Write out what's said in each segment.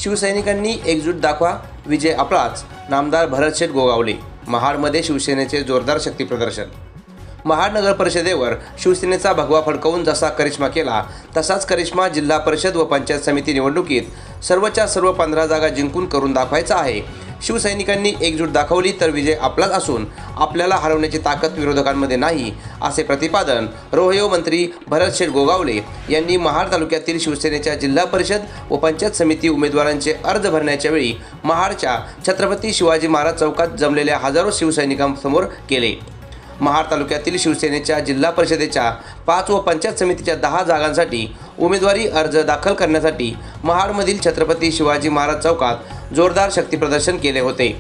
शिवसैनिकांनी एकजूट दाखवा, विजय आपलाच, नामदार भरतशेठ गोगावले। महाडमध्ये शिवसेनेचे जोरदार शक्ती प्रदर्शन। महाड नगर परिषदेवर शिवसेनेचा भगवा फडकवून जसा करिश्मा केला तसाच करिश्मा जिल्हा परिषद व पंचायत समिती निवडणुकीत सर्वच्या सर्व 15 जागा जिंकून करून दाखवायचा आहे। शिवसैनिकांनी एकजूट दाखवली तर विजय आपलाच असून आपल्याला हरवण्याची ताकद विरोधकांमध्ये नाही, असे प्रतिपादन रोहयो मंत्री भरतशेठ गोगावले यांनी महाड तालुक्यातील शिवसेनेच्या जिल्हा परिषद व पंचायत समिती उमेदवारांचे अर्ज भरण्याच्या वेळी महाडच्या छत्रपती शिवाजी महाराज चौकात जमलेल्या हजारो शिवसैनिकांसमोर केले। महाड तालुक्यातील शिवसेनेच्या जिल्हा परिषदेच्या 5 व पंचायत समितीच्या 10 जागांसाठी उमेदवारी अर्ज दाखल करण्यासाठी महाडमधील छत्रपती शिवाजी महाराज चौकात जोरदार शक्ती प्रदर्शन केले होते।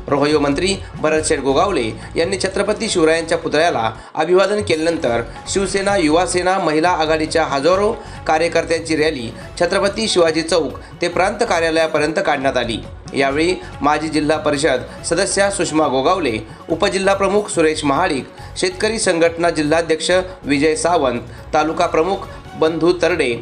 रोहयो मंत्री भरतशेठ गोगावले यांनी छत्रपती शिवरायांच्या पुतळ्याला अभिवादन केल्यानंतर शिवसेना, युवा सेना, महिला आघाडीच्या हजारो कार्यकर्त्यांची रॅली छत्रपती शिवाजी चौक ते प्रांत कार्यालयापर्यंत काढण्यात आली। यावेळी माजी जिल्हा परिषद सदस्या सुषमा गोगावले, उपजिल्हाप्रमुख सुरेश महाडिक, शेतकरी संघटना जिल्हाध्यक्ष विजय सावंत, तालुका प्रमुख बंधू तरडे,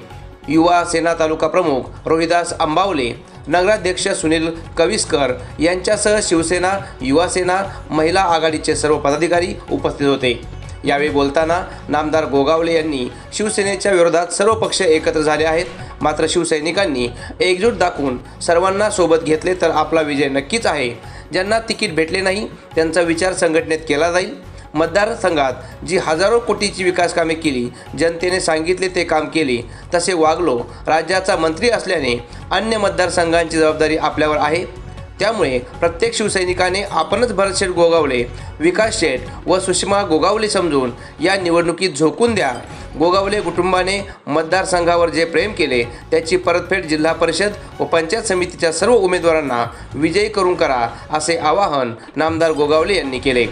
युवा सेना तालुका प्रमुख रोहिदास अंबावले, नगराध्यक्ष सुनील कविस्कर यांच्यासह शिवसेना, युवा सेना, महिला आघाडीचे सर्व पदाधिकारी उपस्थित होते। यावेळी बोलताना नामदार गोगावले यांनी शिवसेनेच्या विरोधात सर्व पक्ष एकत्र झाले आहेत, मात्र शिवसैनिकांनी एकजूट दाखवून सर्वांना सोबत घेतले तर आपला विजय नक्कीच आहे। ज्यांना तिकीट भेटले नाही त्यांचा विचार संघटनेत केला जाईल। मतदारसंघात जी हजारो कोटीची विकास कामे केली, जनतेने सांगितले ते काम केले, तसे वागलो। राज्याचा मंत्री असल्याने अन्य मतदारसंघांची जबाबदारी आपल्यावर आहे, त्यामुळे प्रत्येक शिवसैनिकाने आपणच भरतशेठ गोगावले, विकास शेठ व सुषमा गोगावले समजून या निवडणुकीत झोकून द्या। गोगावले कुटुंबाने मतदारसंघावर जे प्रेम केले त्याची परतफेड जिल्हा परिषद व पंचायत समितीच्या सर्व उमेदवारांना विजयी करून करा, असे आवाहन नामदार गोगावले यांनी केले।